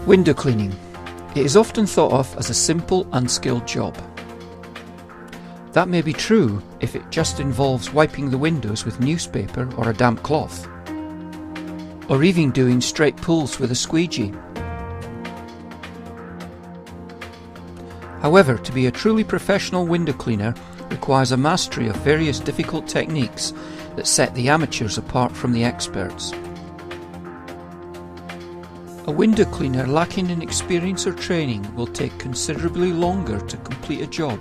Window cleaning. It is often thought of as a simple, unskilled job. That may be true if it just involves wiping the windows with newspaper or a damp cloth, or even doing straight pulls with a squeegee. However, to be a truly professional window cleaner requires a mastery of various difficult techniques that set the amateurs apart from the experts. A window cleaner lacking in experience or training will take considerably longer to complete a job,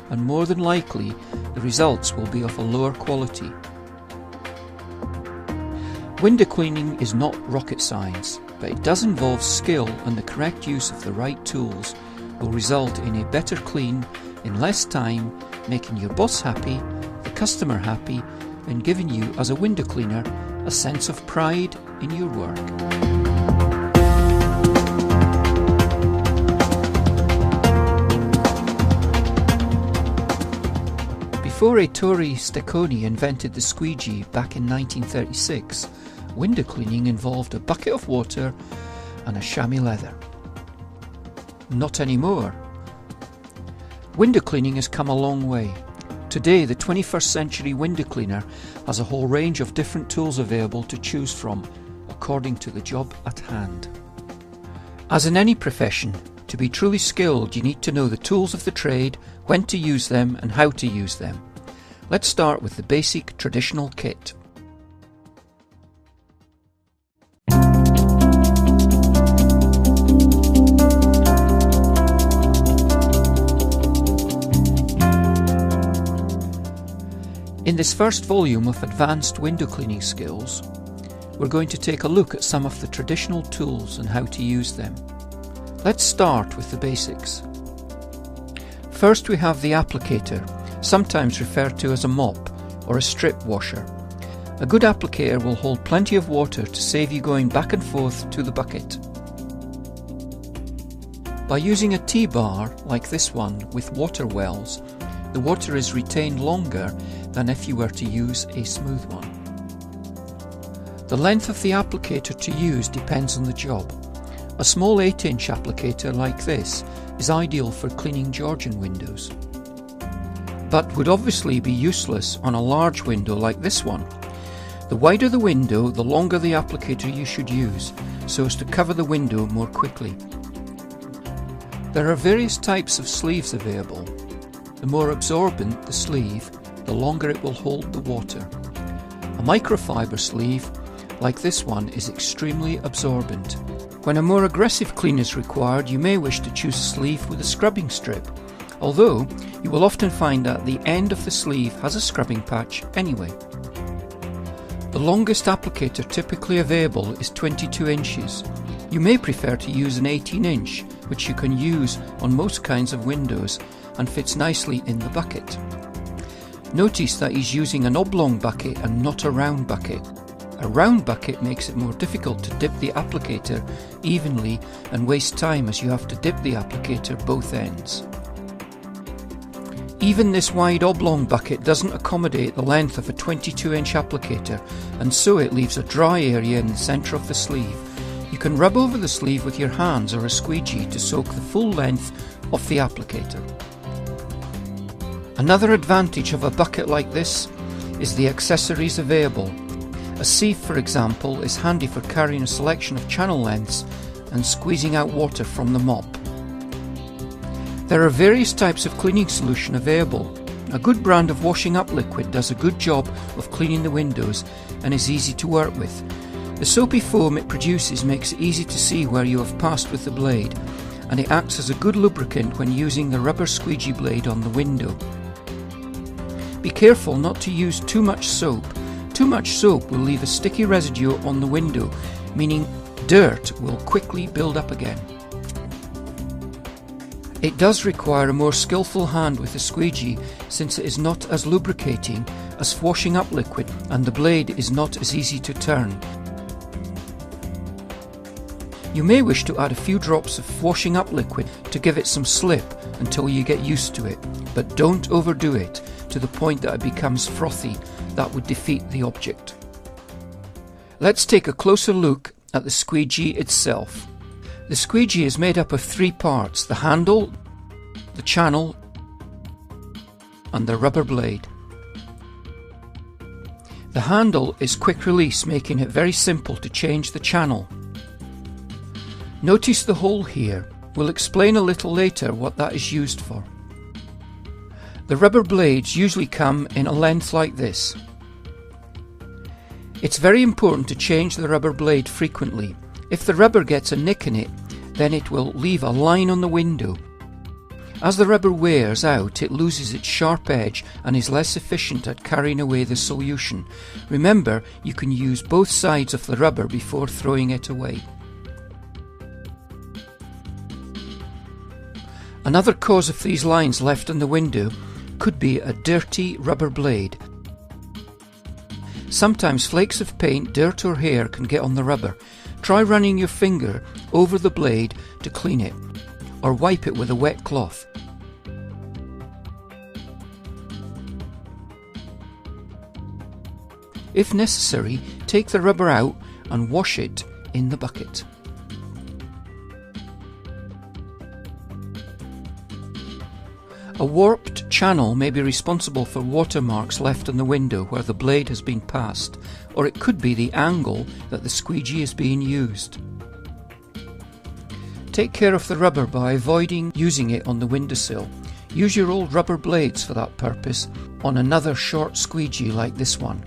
and more than likely the results will be of a lower quality. Window cleaning is not rocket science, but it does involve skill, and the correct use of the right tools will result in a better clean in less time, making your boss happy, the customer happy, and giving you as a window cleaner a sense of pride in your work. Before Ettore Stecconi invented the squeegee back in 1936, window cleaning involved a bucket of water and a chamois leather. Not anymore. Window cleaning has come a long way. Today, the 21st century window cleaner has a whole range of different tools available to choose from, according to the job at hand. As in any profession, to be truly skilled, you need to know the tools of the trade, when to use them and how to use them. Let's start with the basic traditional kit. In this first volume of Advanced Window Cleaning Skills, we're going to take a look at some of the traditional tools and how to use them. Let's start with the basics. First, we have the applicator, sometimes referred to as a mop or a strip washer. A good applicator will hold plenty of water to save you going back and forth to the bucket. By using a T-bar like this one with water wells, the water is retained longer than if you were to use a smooth one. The length of the applicator to use depends on the job. A small 8-inch applicator like this is ideal for cleaning Georgian windows, but would obviously be useless on a large window like this one. The wider the window, the longer the applicator you should use, so as to cover the window more quickly. There are various types of sleeves available. The more absorbent the sleeve, the longer it will hold the water. A microfiber sleeve, like this one, is extremely absorbent. When a more aggressive clean is required, you may wish to choose a sleeve with a scrubbing strip, although you will often find that the end of the sleeve has a scrubbing patch anyway. The longest applicator typically available is 22 inches. You may prefer to use an 18-inch, which you can use on most kinds of windows and fits nicely in the bucket. Notice that he's using an oblong bucket and not a round bucket. A round bucket makes it more difficult to dip the applicator evenly and waste time, as you have to dip the applicator both ends. Even this wide oblong bucket doesn't accommodate the length of a 22-inch applicator, and so it leaves a dry area in the centre of the sleeve. You can rub over the sleeve with your hands or a squeegee to soak the full length of the applicator. Another advantage of a bucket like this is the accessories available. A sieve, for example, is handy for carrying a selection of channel lengths and squeezing out water from the mop. There are various types of cleaning solution available. A good brand of washing up liquid does a good job of cleaning the windows and is easy to work with. The soapy foam it produces makes it easy to see where you have passed with the blade, and it acts as a good lubricant when using the rubber squeegee blade on the window. Be careful not to use too much soap. Too much soap will leave a sticky residue on the window, meaning dirt will quickly build up again. It does require a more skillful hand with the squeegee, since it is not as lubricating as washing up liquid, and the blade is not as easy to turn. You may wish to add a few drops of washing up liquid to give it some slip until you get used to it, but don't overdo it to the point that it becomes frothy. That would defeat the object. Let's take a closer look at the squeegee itself. The squeegee is made up of three parts: the handle, the channel, and the rubber blade. The handle is quick release, making it very simple to change the channel. Notice the hole here. We'll explain a little later what that is used for. The rubber blades usually come in a length like this. It's very important to change the rubber blade frequently. If the rubber gets a nick in it, then it will leave a line on the window. As the rubber wears out, it loses its sharp edge and is less efficient at carrying away the solution. Remember, you can use both sides of the rubber before throwing it away. Another cause of these lines left on the window could be a dirty rubber blade. Sometimes flakes of paint, dirt or hair can get on the rubber. Try running your finger over the blade to clean it, or wipe it with a wet cloth. If necessary, take the rubber out and wash it in the bucket. A warped channel may be responsible for watermarks left on the window where the blade has been passed, or it could be the angle that the squeegee is being used. Take care of the rubber by avoiding using it on the windowsill. Use your old rubber blades for that purpose on another short squeegee like this one,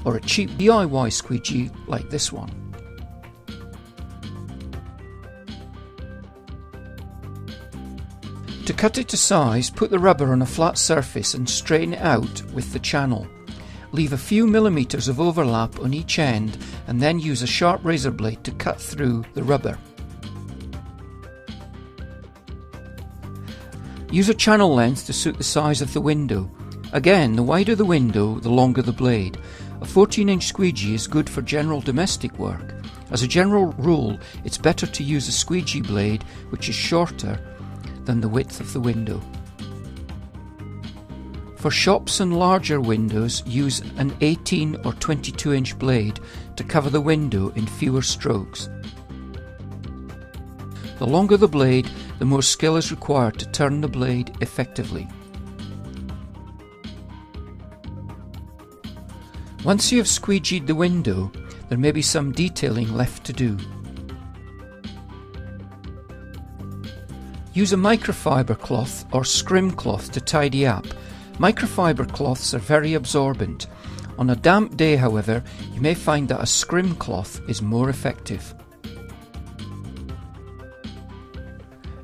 or a cheap DIY squeegee like this one. To cut it to size, put the rubber on a flat surface and straighten it out with the channel. Leave a few millimeters of overlap on each end and then use a sharp razor blade to cut through the rubber. Use a channel length to suit the size of the window. Again, the wider the window, the longer the blade. A 14-inch squeegee is good for general domestic work. As a general rule, it's better to use a squeegee blade which is shorter than the width of the window. For shops and larger windows, use an 18 or 22-inch blade to cover the window in fewer strokes. The longer the blade, the more skill is required to turn the blade effectively. Once you have squeegeed the window, there may be some detailing left to do. Use a microfiber cloth or scrim cloth to tidy up. Microfiber cloths are very absorbent. On a damp day, however, you may find that a scrim cloth is more effective.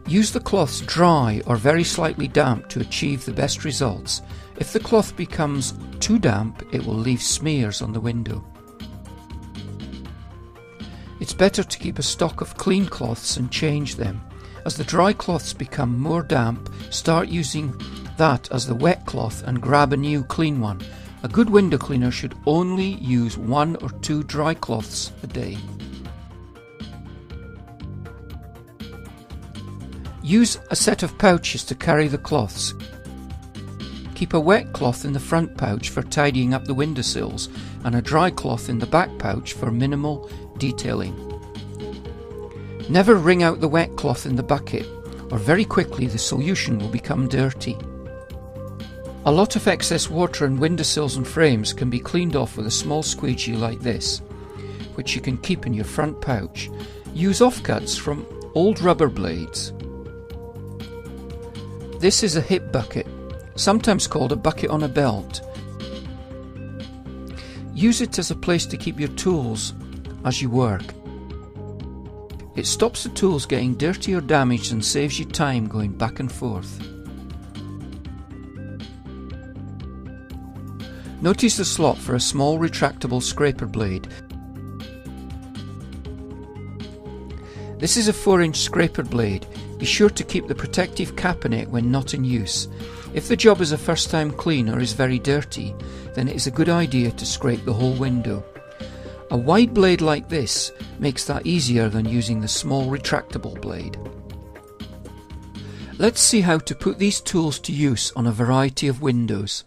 Use the cloths dry or very slightly damp to achieve the best results. If the cloth becomes too damp, it will leave smears on the window. It's better to keep a stock of clean cloths and change them. As the dry cloths become more damp, start using that as the wet cloth and grab a new clean one. A good window cleaner should only use 1 or 2 dry cloths a day. Use a set of pouches to carry the cloths. Keep a wet cloth in the front pouch for tidying up the windowsills and a dry cloth in the back pouch for minimal detailing. Never wring out the wet cloth in the bucket, or very quickly the solution will become dirty. A lot of excess water on windowsills and frames can be cleaned off with a small squeegee like this, which you can keep in your front pouch. Use offcuts from old rubber blades. This is a hip bucket, sometimes called a bucket on a belt. Use it as a place to keep your tools as you work. It stops the tools getting dirty or damaged and saves you time going back and forth. Notice the slot for a small retractable scraper blade. This is a 4-inch scraper blade. Be sure to keep the protective cap in it when not in use. If the job is a first-time clean or is very dirty, then it is a good idea to scrape the whole window. A wide blade like this makes that easier than using the small retractable blade. Let's see how to put these tools to use on a variety of windows.